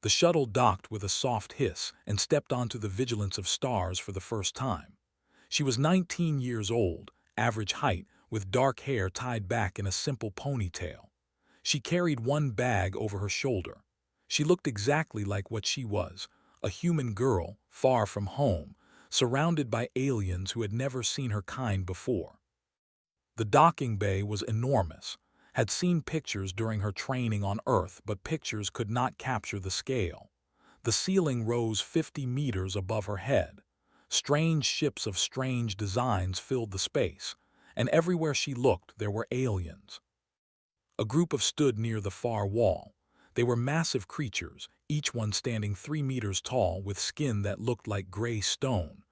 The shuttle docked with a soft hiss and stepped onto the vigilance of stars for the first time. She was 19 years old, average height, with dark hair tied back in a simple ponytail. She carried one bag over her shoulder. She looked exactly like what she was, a human girl, far from home, surrounded by aliens who had never seen her kind before. The docking bay was enormous. Had seen pictures during her training on Earth, but pictures could not capture the scale. The ceiling rose 50 meters above her head. Strange ships of strange designs filled the space, and everywhere she looked there were aliens. A group of stood near the far wall. They were massive creatures, each one standing 3 meters tall with skin that looked like gray stone.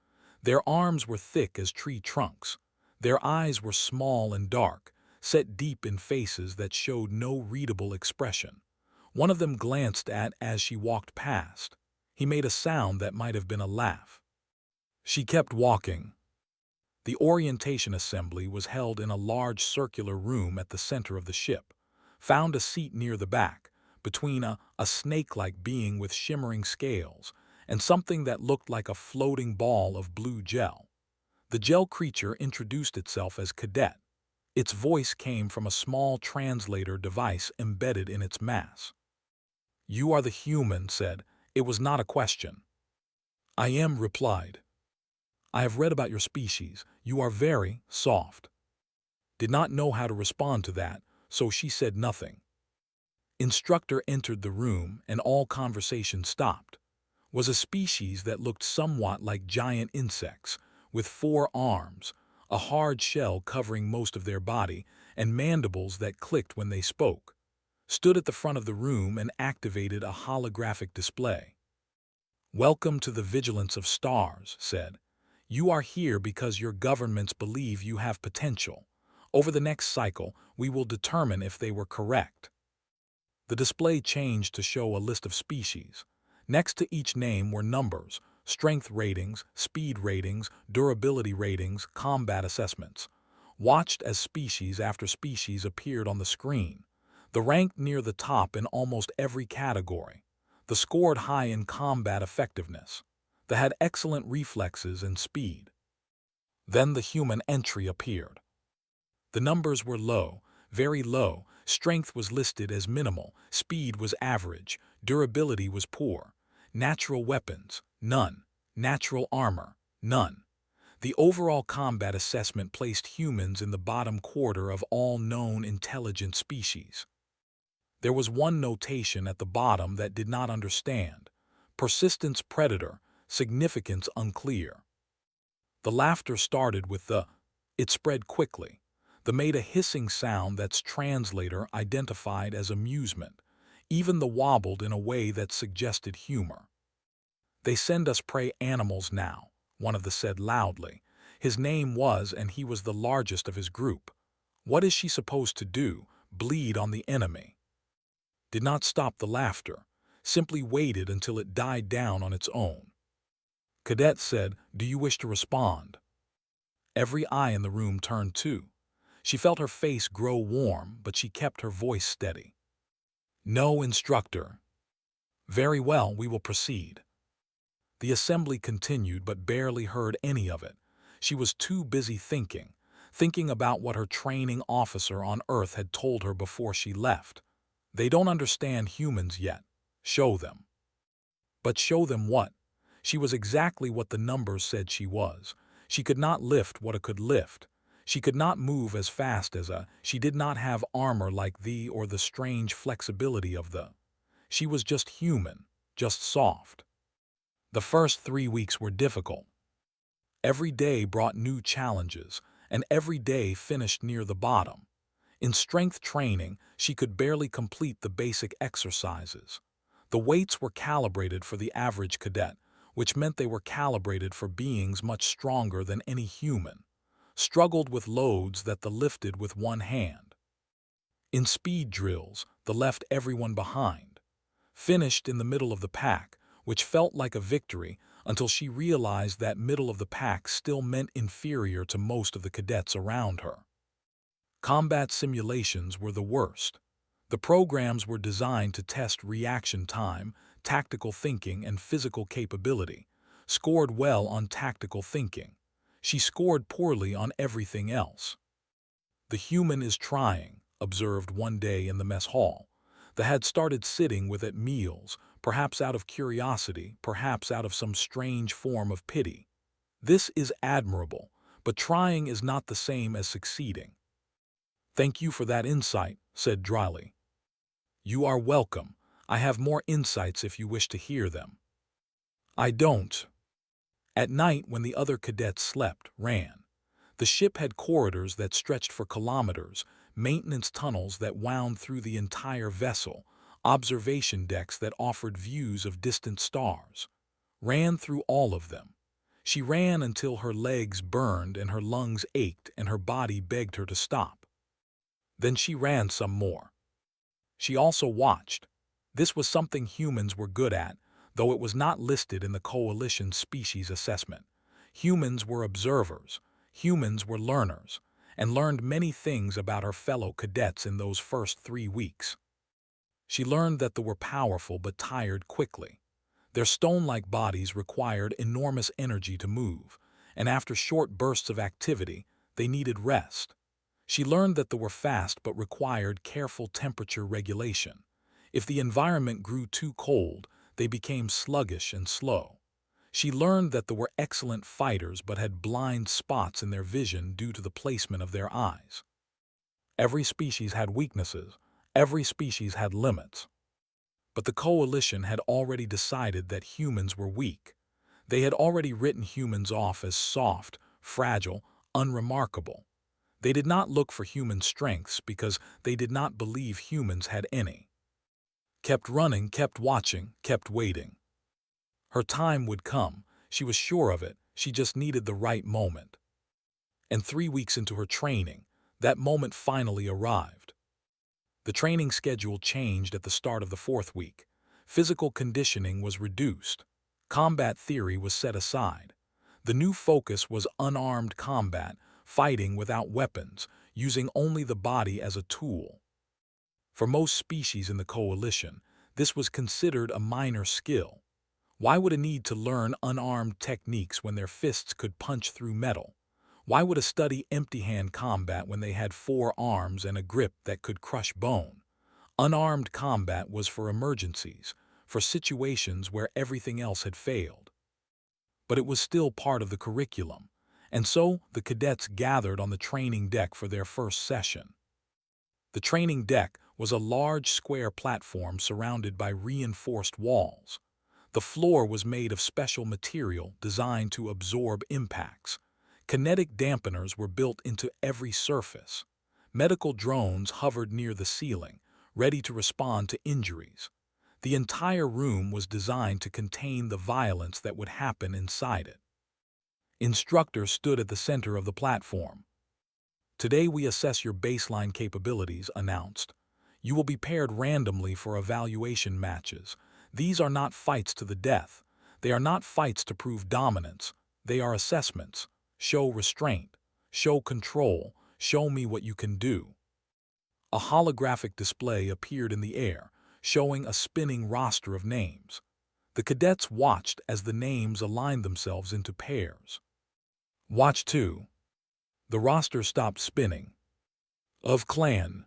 Their arms were thick as tree trunks. Their eyes were small and dark, set deep in faces that showed no readable expression. One of them glanced at as she walked past. He made a sound that might have been a laugh. She kept walking. The orientation assembly was held in a large circular room at the center of the ship. Found a seat near the back, between a snake-like being with shimmering scales and something that looked like a floating ball of blue gel. The gel creature introduced itself as Cadet. Its voice came from a small translator device embedded in its mass. "You are the human," said. It was not a question. "I am," replied. "I have read about your species. You are very soft." Did not know how to respond to that, so she said nothing. Instructor entered the room and all conversation stopped. Was a species that looked somewhat like giant insects, with 4 arms, a hard shell covering most of their body, and mandibles that clicked when they spoke. Stood at the front of the room and activated a holographic display. "Welcome to the vigilance of stars," said. "You are here because your governments believe you have potential. Over the next cycle, we will determine if they were correct." The display changed to show a list of species. Next to each name were numbers, strength ratings, speed ratings, durability ratings, combat assessments. Watched as species after species appeared on the screen. The rank near the top in almost every category. The scored high in combat effectiveness. The had excellent reflexes and speed. Then the human entry appeared. The numbers were low, very low. Strength was listed as minimal, speed was average, durability was poor. Natural weapons, none. Natural armor, none. The overall combat assessment placed humans in the bottom quarter of all known intelligent species. There was one notation at the bottom that did not understand. Persistence predator, significance unclear. The laughter started with the. It spread quickly. The made a hissing sound that's translator identified as amusement. Even the wobbled in a way that suggested humor. "They send us prey animals now," one of the said loudly. His name was, and he was the largest of his group. What is she supposed to do? Bleed on the enemy? Did not stop the laughter. Simply waited until it died down on its own. Cadet said, "Do you wish to respond?" Every eye in the room turned too. She felt her face grow warm, but she kept her voice steady. "No, instructor." "Very well, we will proceed." The assembly continued but barely heard any of it. She was too busy thinking about what her training officer on Earth had told her before she left. They don't understand humans yet. Show them. But show them what? She was exactly what the numbers said she was. She could not lift what it could lift. She could not move as fast as a. She did not have armor like the or the strange flexibility of the. She was just human, just soft. The first 3 weeks were difficult. Every day brought new challenges, and every day finished near the bottom. In strength training, she could barely complete the basic exercises. The weights were calibrated for the average cadet, which meant they were calibrated for beings much stronger than any human. Struggled with loads that the lifted with one hand. In speed drills, the left everyone behind. Finished in the middle of the pack, which felt like a victory until she realized that middle of the pack still meant inferior to most of the cadets around her. Combat simulations were the worst. The programs were designed to test reaction time, tactical thinking, and physical capability, scored well on tactical thinking. She scored poorly on everything else. "The human is trying," observed one day in the mess hall. The had started sitting with at meals, perhaps out of curiosity, perhaps out of some strange form of pity. "This is admirable, but trying is not the same as succeeding." "Thank you for that insight," said dryly. "You are welcome. I have more insights if you wish to hear them." "I don't." At night, when the other cadets slept, ran. The ship had corridors that stretched for kilometers, maintenance tunnels that wound through the entire vessel, observation decks that offered views of distant stars. Ran through all of them. She ran until her legs burned and her lungs ached and her body begged her to stop. Then she ran some more. She also watched. This was something humans were good at, though it was not listed in the Coalition species assessment. Humans were observers. Humans were learners, and learned many things about her fellow cadets in those first 3 weeks. She learned that they were powerful but tired quickly. Their stone-like bodies required enormous energy to move, and after short bursts of activity, they needed rest. She learned that they were fast but required careful temperature regulation. If the environment grew too cold, they became sluggish and slow. She learned that they were excellent fighters but had blind spots in their vision due to the placement of their eyes. Every species had weaknesses. Every species had limits. But the Coalition had already decided that humans were weak. They had already written humans off as soft, fragile, unremarkable. They did not look for human strengths because they did not believe humans had any. Kept running, kept watching, kept waiting. Her time would come. She was sure of it. She just needed the right moment. And 3 weeks into her training, that moment finally arrived. The training schedule changed at the start of the 4th week. Physical conditioning was reduced. Combat theory was set aside. The new focus was unarmed combat, fighting without weapons, using only the body as a tool. For most species in the Coalition, this was considered a minor skill. Why would a need to learn unarmed techniques when their fists could punch through metal? Why would a study empty-hand combat when they had 4 arms and a grip that could crush bone? Unarmed combat was for emergencies, for situations where everything else had failed. But it was still part of the curriculum, and so the cadets gathered on the training deck for their first session. The training deck was a large square platform surrounded by reinforced walls. The floor was made of special material designed to absorb impacts. Kinetic dampeners were built into every surface. Medical drones hovered near the ceiling, ready to respond to injuries. The entire room was designed to contain the violence that would happen inside it. Instructor stood at the center of the platform. "Today we assess your baseline capabilities," announced. "You will be paired randomly for evaluation matches. These are not fights to the death. They are not fights to prove dominance. They are assessments. Show restraint. Show control. Show me what you can do." A holographic display appeared in the air, showing a spinning roster of names. The cadets watched as the names aligned themselves into pairs. "Watch 2. The roster stopped spinning. "Of clan."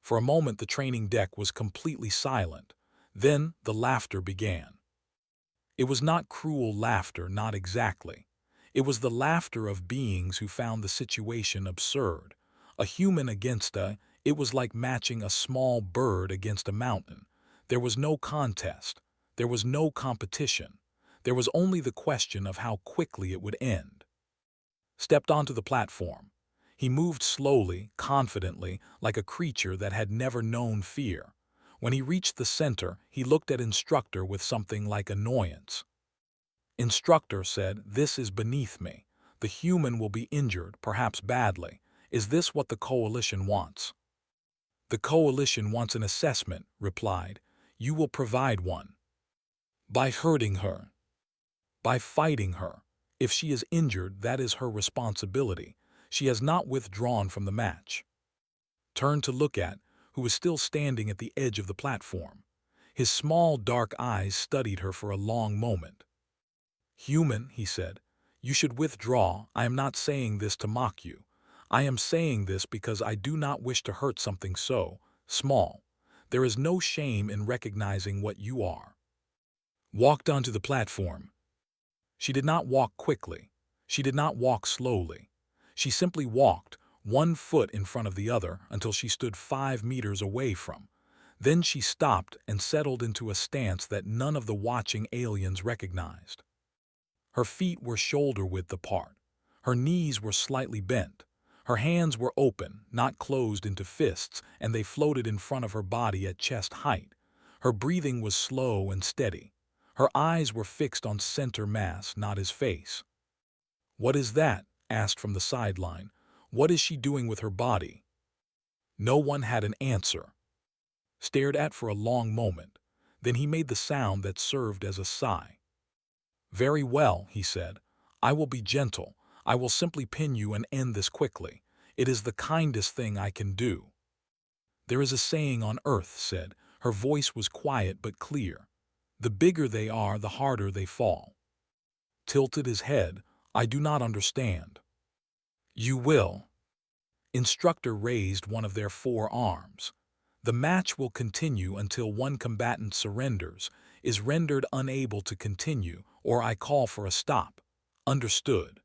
For a moment the training deck was completely silent. Then the laughter began. It was not cruel laughter, not exactly. It was the laughter of beings who found the situation absurd. A human against it was like matching a small bird against a mountain. There was no contest. There was no competition. There was only the question of how quickly it would end. Stepped onto the platform. He moved slowly, confidently, like a creature that had never known fear. When he reached the center, he looked at Instructor with something like annoyance. Instructor said, "This is beneath me. The human will be injured, perhaps badly. Is this what the Coalition wants?" "The Coalition wants an assessment," replied. "You will provide one." "By hurting her." "By fighting her. If she is injured, that is her responsibility. She has not withdrawn from the match." Turned to look at, who was still standing at the edge of the platform. His small, dark eyes studied her for a long moment. "Human," he said, "you should withdraw. I am not saying this to mock you. I am saying this because I do not wish to hurt something so small. There is no shame in recognizing what you are." Walked onto the platform. She did not walk quickly. She did not walk slowly. She simply walked, one foot in front of the other, until she stood 5 meters away from. Then she stopped and settled into a stance that none of the watching aliens recognized. Her feet were shoulder-width apart. Her knees were slightly bent. Her hands were open, not closed into fists, and they floated in front of her body at chest height. Her breathing was slow and steady. Her eyes were fixed on center mass, not his face. "What is that?" asked from the sideline. "What is she doing with her body?" No one had an answer. Stared at for a long moment. Then he made the sound that served as a sigh. "Very well," he said. "I will be gentle. I will simply pin you and end this quickly. It is the kindest thing I can do." "There is a saying on Earth," said. Her voice was quiet but clear. "The bigger they are, the harder they fall." Tilted his head. "I do not understand." "You will." Instructor raised one of their 4 arms. "The match will continue until one combatant surrenders, is rendered unable to continue, or I call for a stop. Understood?"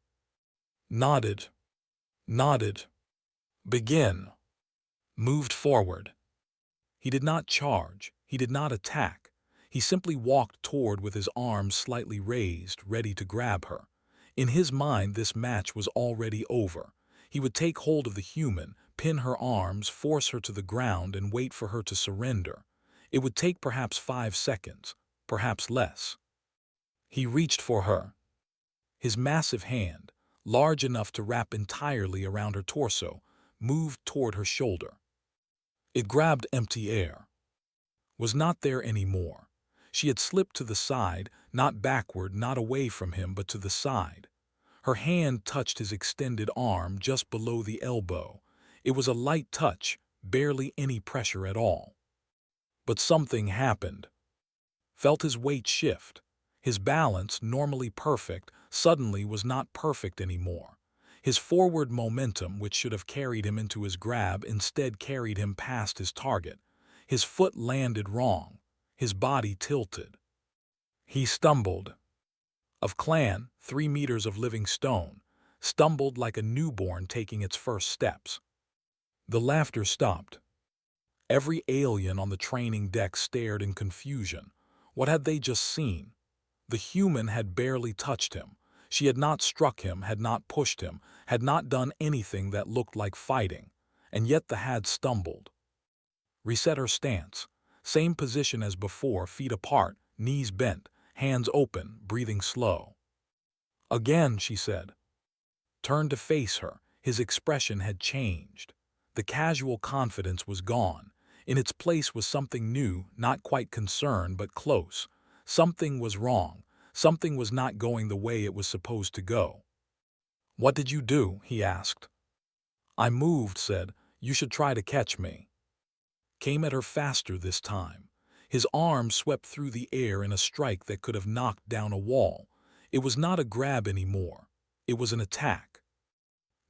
Nodded. Nodded. "Begin." Moved forward. He did not charge. He did not attack. He simply walked toward with his arms slightly raised, ready to grab her. In his mind, this match was already over. He would take hold of the human, pin her arms, force her to the ground, and wait for her to surrender. It would take perhaps 5 seconds, perhaps less. He reached for her. His massive hand, large enough to wrap entirely around her torso, moved toward her shoulder. It grabbed empty air. Was not there anymore. She had slipped to the side, not backward, not away from him, but to the side. Her hand touched his extended arm just below the elbow. It was a light touch, barely any pressure at all. But something happened. Felt his weight shift. His balance, normally perfect, suddenly was not perfect anymore. His forward momentum, which should have carried him into his grab, instead carried him past his target. His foot landed wrong. His body tilted. He stumbled. Of clan, 3 meters of living stone, stumbled like a newborn taking its first steps. The laughter stopped. Every alien on the training deck stared in confusion. What had they just seen? The human had barely touched him. She had not struck him, had not pushed him, had not done anything that looked like fighting, and yet the had stumbled. Reset her stance. Same position as before, feet apart, knees bent, hands open, breathing slow. "Again," she said. Turned to face her. His expression had changed. The casual confidence was gone. In its place was something new, not quite concern, but close. Something was wrong. Something was not going the way it was supposed to go. "What did you do?" he asked. "I moved," said. "You should try to catch me." Came at her faster this time. His arm swept through the air in a strike that could have knocked down a wall. It was not a grab anymore. It was an attack.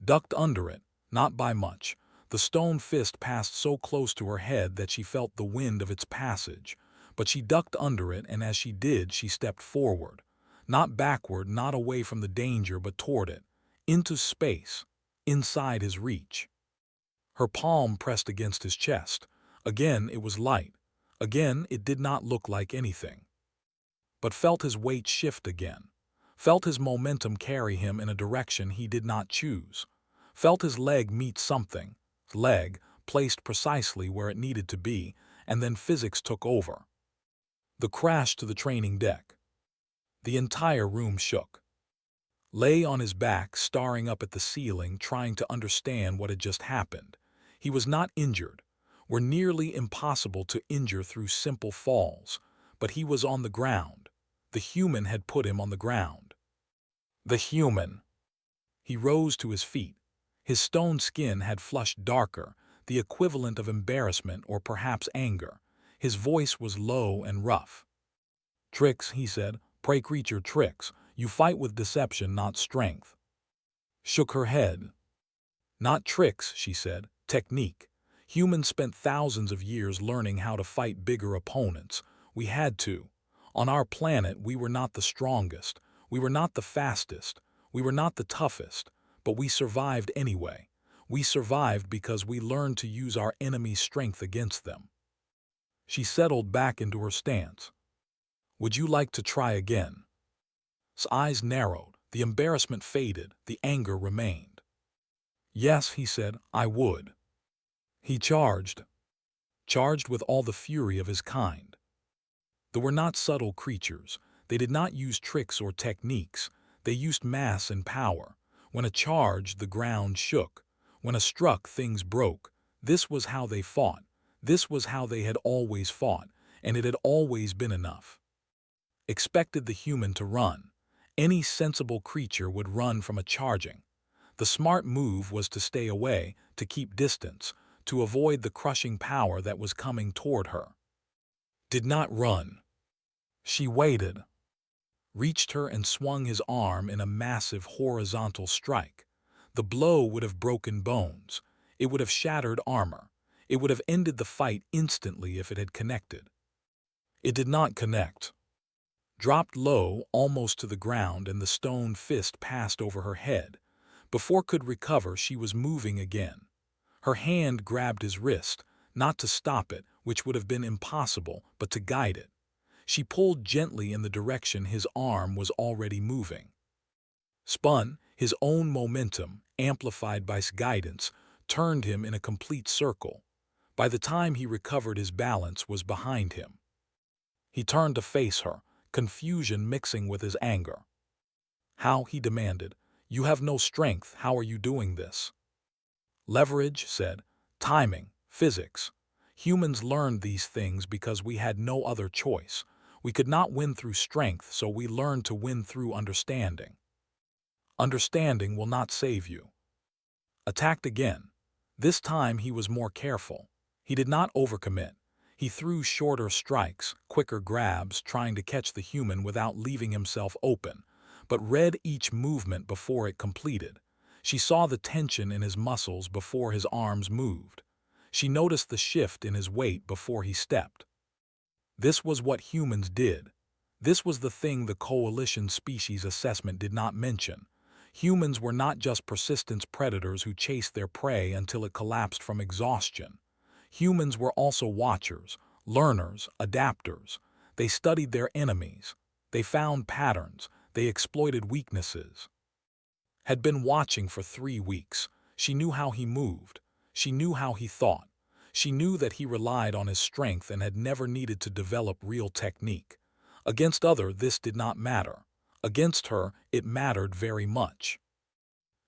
Ducked under it, not by much. The stone fist passed so close to her head that she felt the wind of its passage. But she ducked under it, and as she did, she stepped forward. Not backward, not away from the danger, but toward it. Into space. Inside his reach. Her palm pressed against his chest. Again it was light. Again it did not look like anything. But felt his weight shift again. Felt his momentum carry him in a direction he did not choose. Felt his leg meet something. Leg, placed precisely where it needed to be, and then physics took over. The crash to the training deck. The entire room shook. Lay on his back, staring up at the ceiling, trying to understand what had just happened. He was not injured. Were nearly impossible to injure through simple falls. But he was on the ground. The human had put him on the ground. The human. He rose to his feet. His stone skin had flushed darker, the equivalent of embarrassment or perhaps anger. His voice was low and rough. "Tricks," he said. "Prey creature tricks. You fight with deception, not strength." Shook her head. "Not tricks," she said. "Technique. Humans spent thousands of years learning how to fight bigger opponents. We had to. On our planet, we were not the strongest. We were not the fastest. We were not the toughest. But we survived anyway. We survived because we learned to use our enemy's strength against them." She settled back into her stance. "Would you like to try again?" His eyes narrowed. The embarrassment faded. The anger remained. "Yes," he said, "I would." He charged with all the fury of his kind. They were not subtle creatures. They did not use tricks or techniques. They used mass and power. When a charged, the ground shook. When a struck, things broke. This was how they fought. This was how they had always fought, and it had always been enough. Expected the human to run. Any sensible creature would run from a charging. The smart move was to stay away, to keep distance, to avoid the crushing power that was coming toward her. Did not run. She waited, reached her and swung his arm in a massive horizontal strike. The blow would have broken bones. It would have shattered armor. It would have ended the fight instantly if it had connected. It did not connect. Dropped low, almost to the ground, and the stone fist passed over her head. Before could recover, she was moving again. Her hand grabbed his wrist, not to stop it, which would have been impossible, but to guide it. She pulled gently in the direction his arm was already moving. Spun, his own momentum, amplified by guidance, turned him in a complete circle. By the time he recovered, his balance was behind him. He turned to face her, confusion mixing with his anger. "How?" he demanded. "You have no strength. How are you doing this?" "Leverage," said. "Timing, physics. Humans learned these things because we had no other choice. We could not win through strength, so we learned to win through understanding. Understanding will not save you." Attacked again. This time he was more careful. He did not overcommit. He threw shorter strikes, quicker grabs, trying to catch the human without leaving himself open, but read each movement before it completed. She saw the tension in his muscles before his arms moved. She noticed the shift in his weight before he stepped. This was what humans did. This was the thing the coalition species assessment did not mention. Humans were not just persistent predators who chased their prey until it collapsed from exhaustion. Humans were also watchers, learners, adapters. They studied their enemies. They found patterns. They exploited weaknesses. Had been watching for 3 weeks. She knew how he moved. She knew how he thought. She knew that he relied on his strength and had never needed to develop real technique. Against others, this did not matter. Against her, it mattered very much.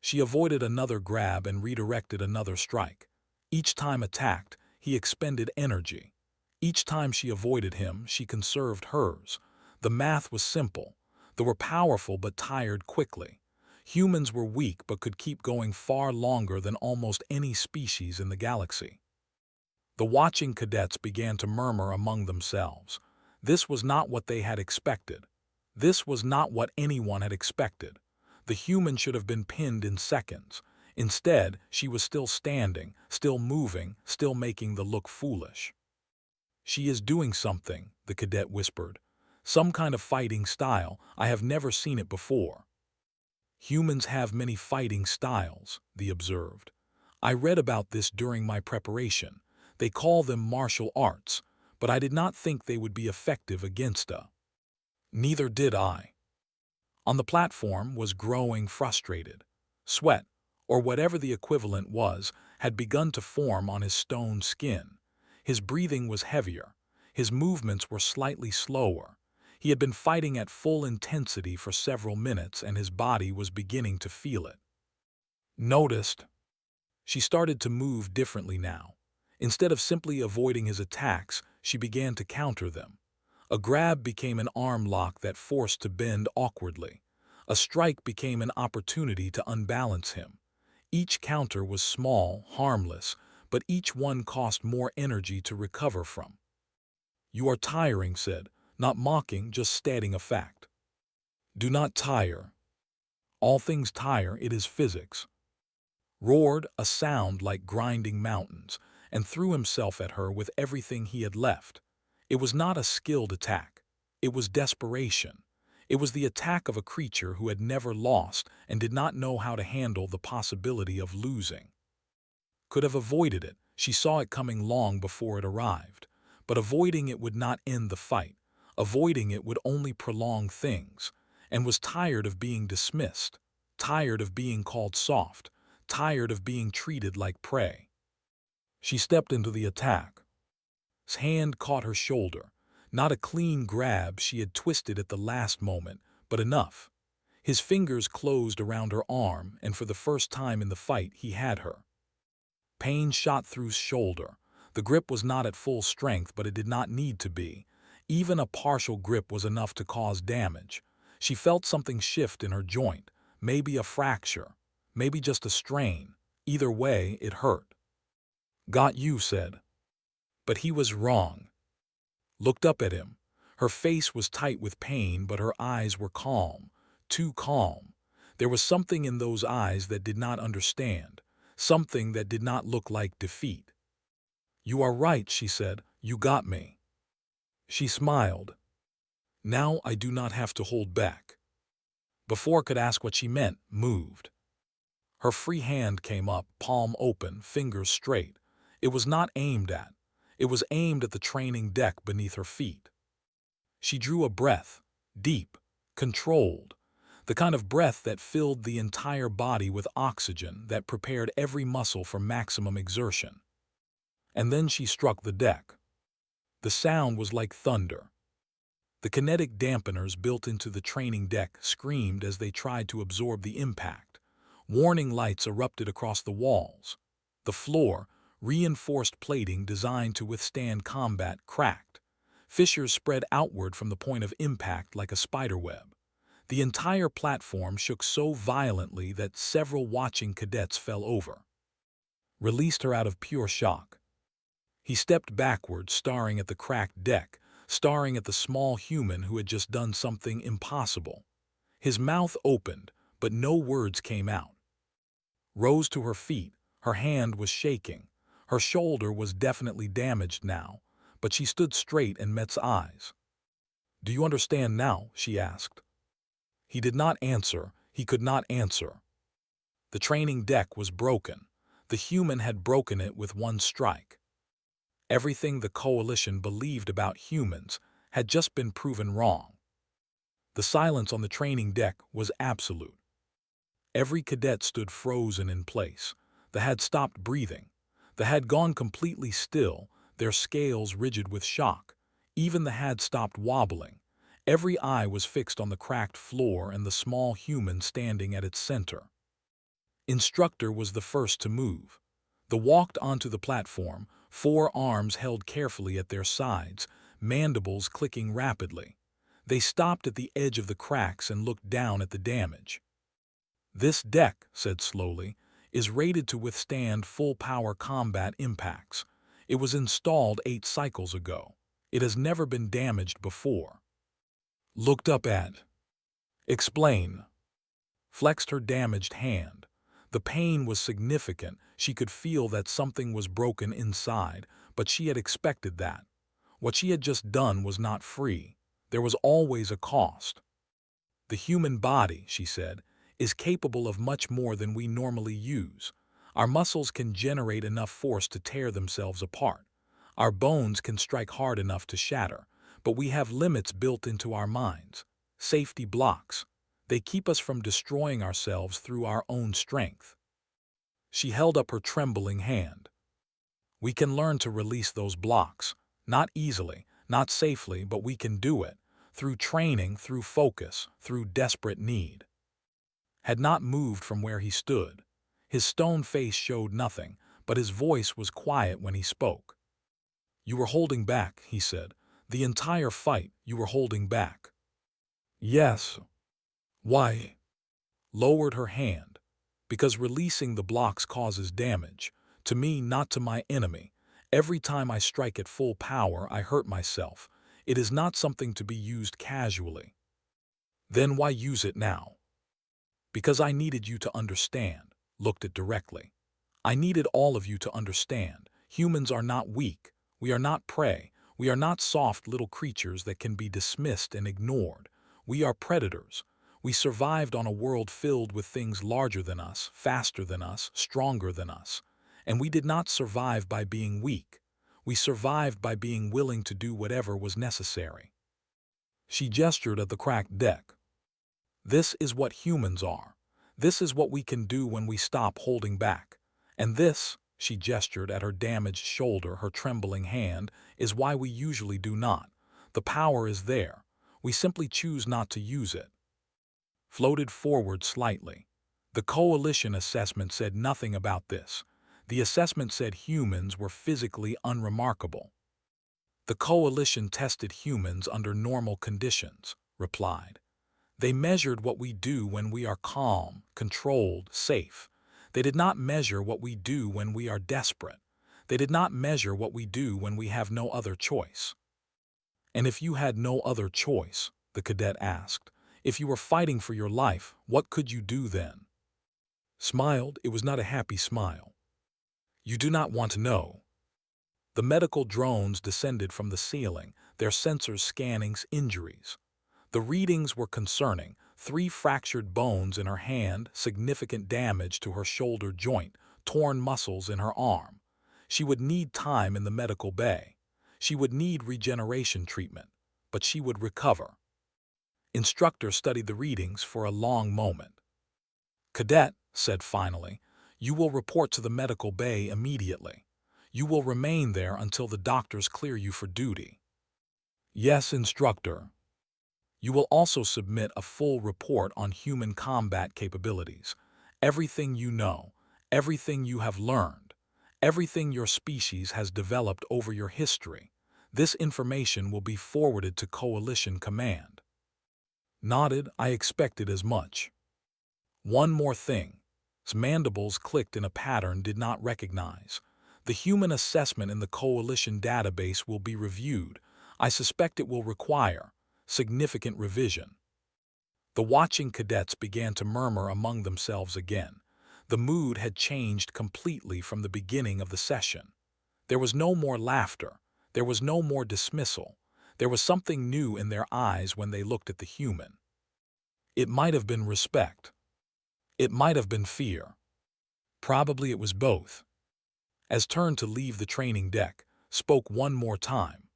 She avoided another grab and redirected another strike. Each time attacked, he expended energy. Each time she avoided him, she conserved hers. The math was simple. They were powerful but tired quickly. Humans were weak but could keep going far longer than almost any species in the galaxy. The watching cadets began to murmur among themselves. This was not what they had expected. This was not what anyone had expected. The human should have been pinned in seconds. Instead, she was still standing, still moving, still making the look foolish. "She is doing something," the cadet whispered. "Some kind of fighting style. I have never seen it before." "Humans have many fighting styles," they observed. "I read about this during my preparation. They call them martial arts, but I did not think they would be effective against a." Neither did I. On the platform was growing frustrated. Sweat, or whatever the equivalent was, had begun to form on his stone skin. His breathing was heavier. His movements were slightly slower. He had been fighting at full intensity for several minutes, and his body was beginning to feel it. Noticed. She started to move differently now. Instead of simply avoiding his attacks, she began to counter them. A grab became an arm lock that forced to bend awkwardly. A strike became an opportunity to unbalance him. Each counter was small, harmless, but each one cost more energy to recover from. You are tiring, said, not mocking, just stating a fact. Do not tire. All things tire, it is physics. Roared a sound like grinding mountains, and threw himself at her with everything he had left. It was not a skilled attack. It was desperation. It was the attack of a creature who had never lost and did not know how to handle the possibility of losing. Could have avoided it, she saw it coming long before it arrived. But avoiding it would not end the fight. Avoiding it would only prolong things, and was tired of being dismissed, tired of being called soft, tired of being treated like prey. She stepped into the attack. His hand caught her shoulder. Not a clean grab, she had twisted at the last moment, but enough. His fingers closed around her arm, and for the first time in the fight he had her. Pain shot through his shoulder. The grip was not at full strength, but it did not need to be. Even a partial grip was enough to cause damage. She felt something shift in her joint, maybe a fracture, maybe just a strain. Either way, it hurt. Got you, said. But he was wrong. Looked up at him. Her face was tight with pain, but her eyes were calm, too calm. There was something in those eyes that did not understand, something that did not look like defeat. You are right, she said. You got me. She smiled. Now I do not have to hold back. Before could ask what she meant, moved. Her free hand came up, palm open, fingers straight. It was not aimed at. It was aimed at the training deck beneath her feet. She drew a breath, deep, controlled, the kind of breath that filled the entire body with oxygen, that prepared every muscle for maximum exertion. And then she struck the deck. The sound was like thunder. The kinetic dampeners built into the training deck screamed as they tried to absorb the impact. Warning lights erupted across the walls. The floor, reinforced plating designed to withstand combat, cracked. Fissures spread outward from the point of impact like a spiderweb. The entire platform shook so violently that several watching cadets fell over. Released her out of pure shock. He stepped backward, staring at the cracked deck, staring at the small human who had just done something impossible. His mouth opened, but no words came out. Rose to her feet. Her hand was shaking. Her shoulder was definitely damaged now, but she stood straight and met's eyes. Do you understand now? She asked. He did not answer. He could not answer. The training deck was broken. The human had broken it with one strike. Everything the coalition believed about humans had just been proven wrong. The silence on the training deck was absolute. Every cadet stood frozen in place. They had stopped breathing. They had gone completely still, their scales rigid with shock. Even the had stopped wobbling. Every eye was fixed on the cracked floor and the small human standing at its center. Instructor was the first to move. They walked onto the platform, 4 arms held carefully at their sides, mandibles clicking rapidly. They stopped at the edge of the cracks and looked down at the damage. This deck, said slowly, is rated to withstand full-power combat impacts. It was installed 8 cycles ago. It has never been damaged before. Looked up at. Explain. Flexed her damaged hand. The pain was significant. She could feel that something was broken inside, but she had expected that. What she had just done was not free. There was always a cost. The human body, she said, is capable of much more than we normally use. Our muscles can generate enough force to tear themselves apart. Our bones can strike hard enough to shatter, but we have limits built into our minds. Safety blocks. They keep us from destroying ourselves through our own strength. She held up her trembling hand. We can learn to release those blocks. Not easily, not safely, but we can do it. Through training, through focus, through desperate need. Had not moved from where he stood. His stone face showed nothing, but his voice was quiet when he spoke. You were holding back, he said. The entire fight, you were holding back. Yes. Why? Lowered her hand. Because releasing the blocks causes damage. To me, not to my enemy. Every time I strike at full power, I hurt myself. It is not something to be used casually. Then why use it now? Because I needed you to understand, looked it directly. I needed all of you to understand. Humans are not weak. We are not prey. We are not soft little creatures that can be dismissed and ignored. We are predators. We survived on a world filled with things larger than us, faster than us, stronger than us. And we did not survive by being weak. We survived by being willing to do whatever was necessary. She gestured at the cracked deck. This is what humans are. This is what we can do when we stop holding back. And this, she gestured at her damaged shoulder, her trembling hand, is why we usually do not. The power is there. We simply choose not to use it. Floated forward slightly. The coalition assessment said nothing about this. The assessment said humans were physically unremarkable. The coalition tested humans under normal conditions, replied. They measured what we do when we are calm, controlled, safe. They did not measure what we do when we are desperate. They did not measure what we do when we have no other choice. And if you had no other choice, the cadet asked, if you were fighting for your life, what could you do then? Smiled, it was not a happy smile. You do not want to know. The medical drones descended from the ceiling, their sensors scanning injuries. The readings were concerning: 3 fractured bones in her hand, significant damage to her shoulder joint, torn muscles in her arm. She would need time in the medical bay. She would need regeneration treatment, but she would recover. Instructor studied the readings for a long moment. Cadet said finally, you will report to the medical bay immediately. You will remain there until the doctors clear you for duty. Yes, instructor. You will also submit a full report on human combat capabilities. Everything you know, everything you have learned, everything your species has developed over your history. This information will be forwarded to Coalition Command. Nodded, I expected as much. One more thing. His mandibles clicked in a pattern did not recognize. The human assessment in the Coalition database will be reviewed. I suspect it will require significant revision. The watching cadets began to murmur among themselves again. The mood had changed completely from the beginning of the session. There was no more laughter. There was no more dismissal. There was something new in their eyes when they looked at the human. It might have been respect. It might have been fear. Probably it was both. As turned to leave the training deck, spoke one more time.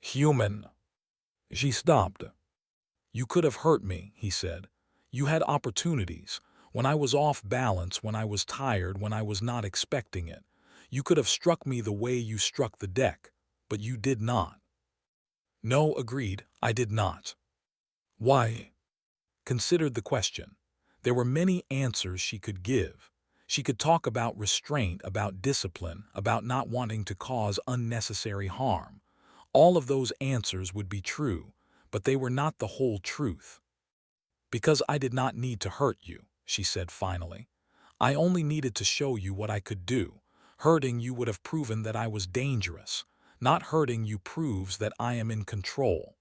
Human. She stopped. You could have hurt me, he said. You had opportunities. When I was off balance, when I was tired, when I was not expecting it. You could have struck me the way you struck the deck, but you did not. No, agreed, I did not. Why? Considered the question. There were many answers she could give. She could talk about restraint, about discipline, about not wanting to cause unnecessary harm. All of those answers would be true, but they were not the whole truth. Because I did not need to hurt you, she said finally. I only needed to show you what I could do. Hurting you would have proven that I was dangerous. Not hurting you proves that I am in control.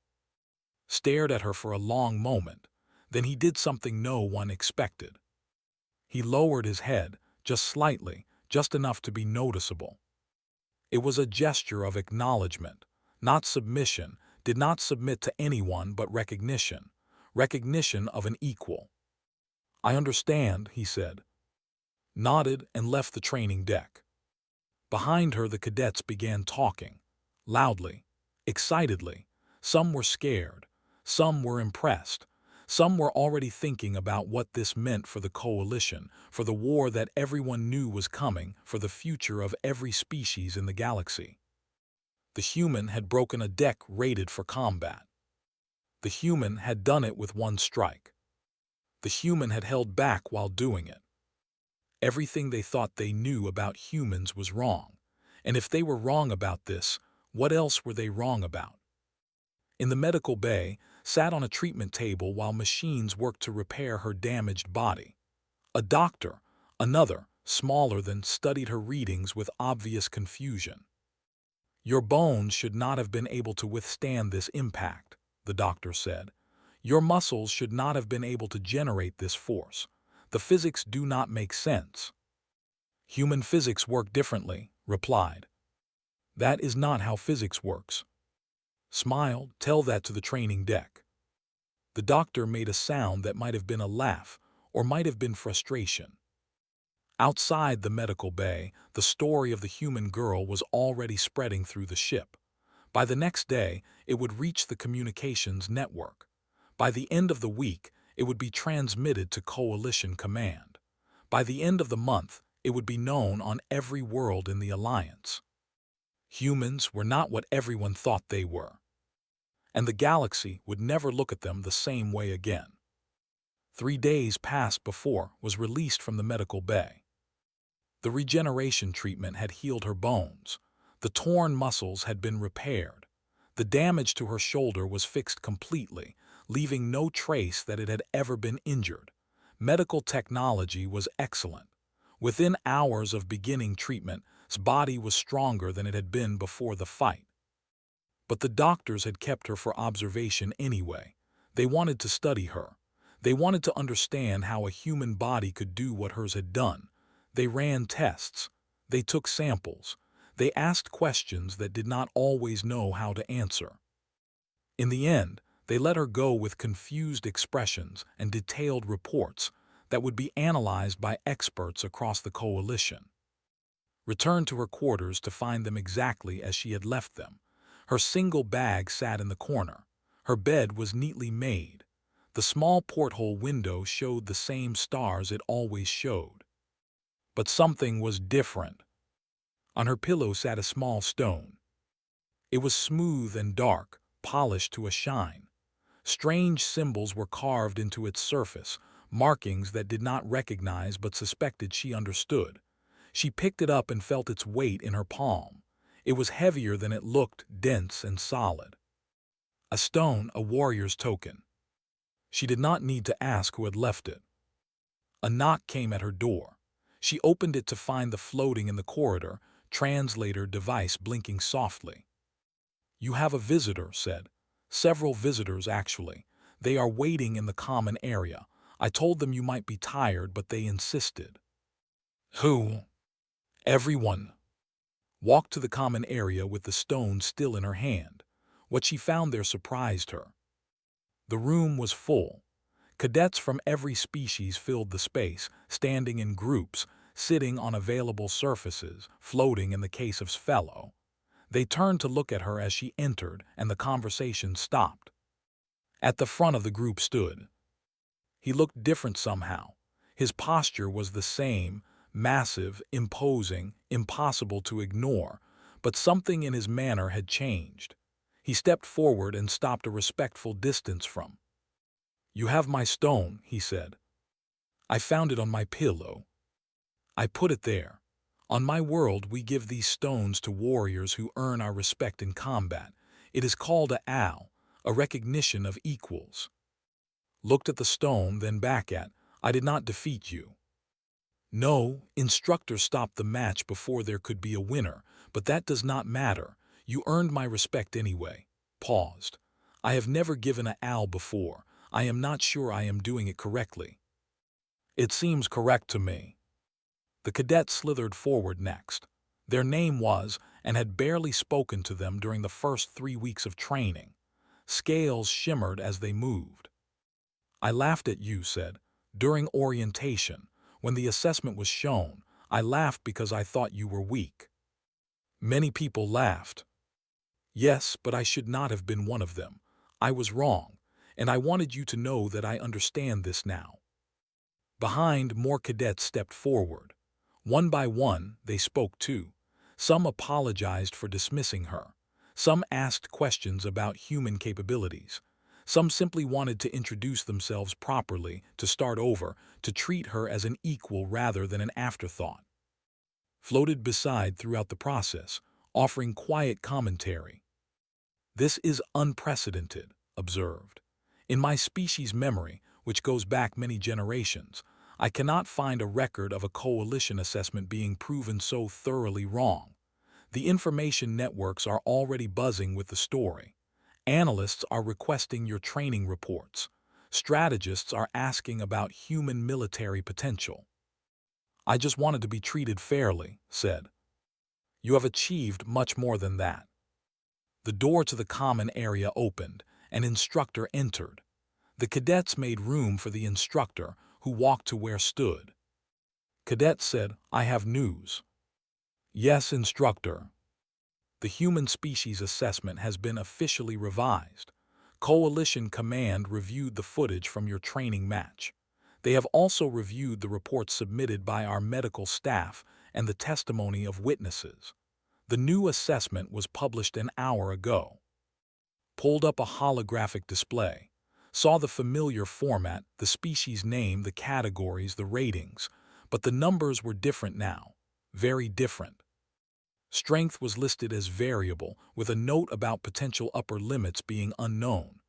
Stared at her for a long moment. Then he did something no one expected. He lowered his head, just slightly, just enough to be noticeable. It was a gesture of acknowledgement, not submission, did not submit to anyone but recognition. Recognition of an equal. I understand, he said. Nodded and left the training deck. Behind her the cadets began talking, loudly, excitedly. Some were scared, some were impressed. Some were already thinking about what this meant for the coalition, for the war that everyone knew was coming, for the future of every species in the galaxy. The human had broken a deck rated for combat. The human had done it with one strike. The human had held back while doing it. Everything they thought they knew about humans was wrong. And if they were wrong about this, what else were they wrong about? In the medical bay, sat on a treatment table while machines worked to repair her damaged body. A doctor, another, smaller than, studied her readings with obvious confusion. Your bones should not have been able to withstand this impact, the doctor said. Your muscles should not have been able to generate this force. The physics do not make sense. Human physics work differently, replied. That is not how physics works. Smile, tell that to the training deck. The doctor made a sound that might have been a laugh or might have been frustration. Outside the medical bay, the story of the human girl was already spreading through the ship. By the next day, it would reach the communications network. By the end of the week, it would be transmitted to Coalition Command. By the end of the month, it would be known on every world in the Alliance. Humans were not what everyone thought they were, and the galaxy would never look at them the same way again. 3 days passed before was released from the medical bay. The regeneration treatment had healed her bones. The torn muscles had been repaired. The damage to her shoulder was fixed completely, leaving no trace that it had ever been injured. Medical technology was excellent. Within hours of beginning treatment, his body was stronger than it had been before the fight. But the doctors had kept her for observation anyway. They wanted to study her. They wanted to understand how a human body could do what hers had done. They ran tests. They took samples. They asked questions that did not always know how to answer. In the end, they let her go with confused expressions and detailed reports that would be analyzed by experts across the coalition. Returned to her quarters to find them exactly as she had left them. Her single bag sat in the corner. Her bed was neatly made. The small porthole window showed the same stars it always showed. But something was different. On her pillow sat a small stone. It was smooth and dark, polished to a shine. Strange symbols were carved into its surface, markings that did not recognize but suspected she understood. She picked it up and felt its weight in her palm. It was heavier than it looked, dense and solid. A stone, a warrior's token. She did not need to ask who had left it. A knock came at her door. She opened it to find the floating in the corridor, translator device blinking softly. You have a visitor, said. Several visitors, actually. They are waiting in the common area. I told them you might be tired, but they insisted. Who? Everyone. Walked to the common area with the stone still in her hand. What she found there surprised her. The room was full. Cadets from every species filled the space, standing in groups, sitting on available surfaces, floating in the case of fellow. They turned to look at her as she entered, and the conversation stopped. At the front of the group stood. He looked different somehow. His posture was the same, massive, imposing, impossible to ignore, but something in his manner had changed. He stepped forward and stopped a respectful distance from. You have my stone, he said. I found it on my pillow. I put it there. On my world, we give these stones to warriors who earn our respect in combat. It is called a owl, a recognition of equals. Looked at the stone, then back at, I did not defeat you. No, instructor stopped the match before there could be a winner, but that does not matter. You earned my respect anyway. Paused. I have never given a owl before. I am not sure I am doing it correctly. It seems correct to me. The cadet slithered forward next. Their name was, and had barely spoken to them during the first 3 weeks of training. Scales shimmered as they moved. I laughed at you, said. During orientation, when the assessment was shown, I laughed because I thought you were weak. Many people laughed. Yes, but I should not have been one of them. I was wrong, and I wanted you to know that I understand this now. Behind, more cadets stepped forward. One by one, they spoke too. Some apologized for dismissing her. Some asked questions about human capabilities. Some simply wanted to introduce themselves properly, to start over, to treat her as an equal rather than an afterthought. Floated beside throughout the process, offering quiet commentary. This is unprecedented, observed. In my species' memory, which goes back many generations, I cannot find a record of a coalition assessment being proven so thoroughly wrong. The information networks are already buzzing with the story. Analysts are requesting your training reports. Strategists are asking about human military potential. I just wanted to be treated fairly, said. You have achieved much more than that. The door to the common area opened. An instructor entered. The cadets made room for the instructor, who walked to where stood. Cadet said, I have news. Yes, instructor. The human species assessment has been officially revised. Coalition Command reviewed the footage from your training match. They have also reviewed the reports submitted by our medical staff and the testimony of witnesses. The new assessment was published an hour ago. Pulled up a holographic display. Saw the familiar format, the species name, the categories, the ratings, but the numbers were different now. Very different. Strength was listed as variable, with a note about potential upper limits being unknown.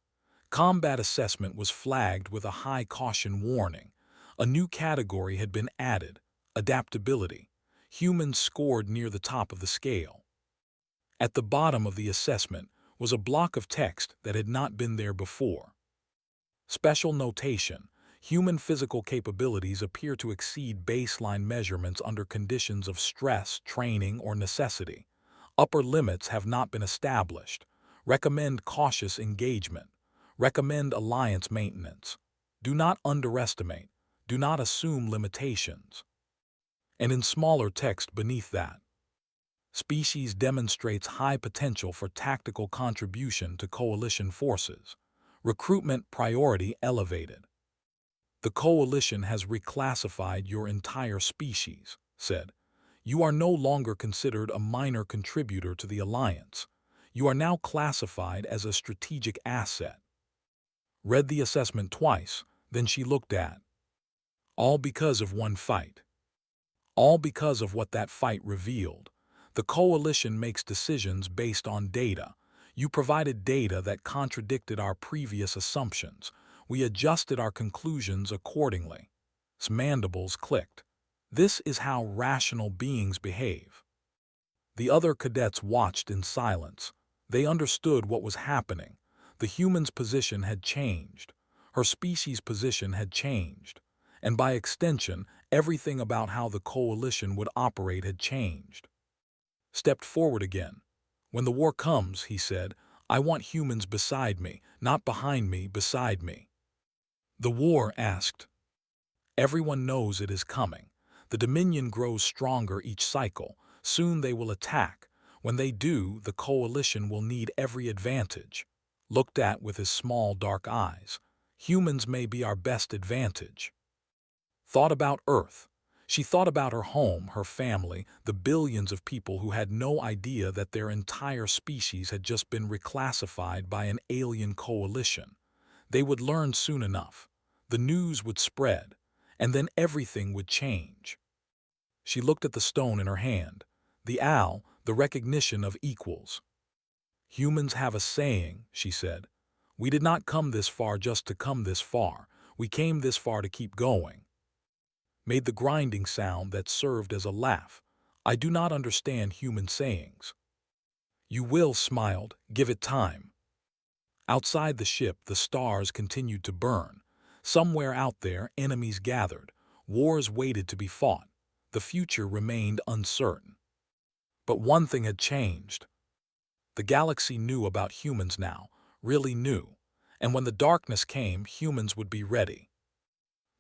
Combat assessment was flagged with a high caution warning. A new category had been added, adaptability. Humans scored near the top of the scale. At the bottom of the assessment was a block of text that had not been there before. Special notation. Human physical capabilities appear to exceed baseline measurements under conditions of stress, training, or necessity. Upper limits have not been established. Recommend cautious engagement. Recommend alliance maintenance. Do not underestimate. Do not assume limitations. And in smaller text beneath that, species demonstrates high potential for tactical contribution to coalition forces. Recruitment priority elevated. The coalition has reclassified your entire species, said. You are no longer considered a minor contributor to the alliance. You are now classified as a strategic asset. Read the assessment twice, then she looked at. All because of one fight. All because of what that fight revealed. The coalition makes decisions based on data. You provided data that contradicted our previous assumptions. We adjusted our conclusions accordingly. His mandibles clicked. This is how rational beings behave. The other cadets watched in silence. They understood what was happening. The human's position had changed. Her species' position had changed. And by extension, everything about how the coalition would operate had changed. Stepped forward again. When the war comes, he said, I want humans beside me, not behind me, beside me. The war asked. Everyone knows it is coming. The Dominion grows stronger each cycle. Soon they will attack. When they do, the coalition will need every advantage. Looked at with his small dark eyes. Humans may be our best advantage. Thought about Earth. She thought about her home, her family, the billions of people who had no idea that their entire species had just been reclassified by an alien coalition. They would learn soon enough. The news would spread, and then everything would change. She looked at the stone in her hand. The owl, the recognition of equals. Humans have a saying, she said. We did not come this far just to come this far. We came this far to keep going. Made the grinding sound that served as a laugh. I do not understand human sayings. You will, smiled. Give it time. Outside the ship, the stars continued to burn. Somewhere out there, enemies gathered. Wars waited to be fought. The future remained uncertain. But one thing had changed. The galaxy knew about humans now, really knew. And when the darkness came, humans would be ready.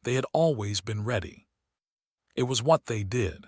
They had always been ready. It was what they did.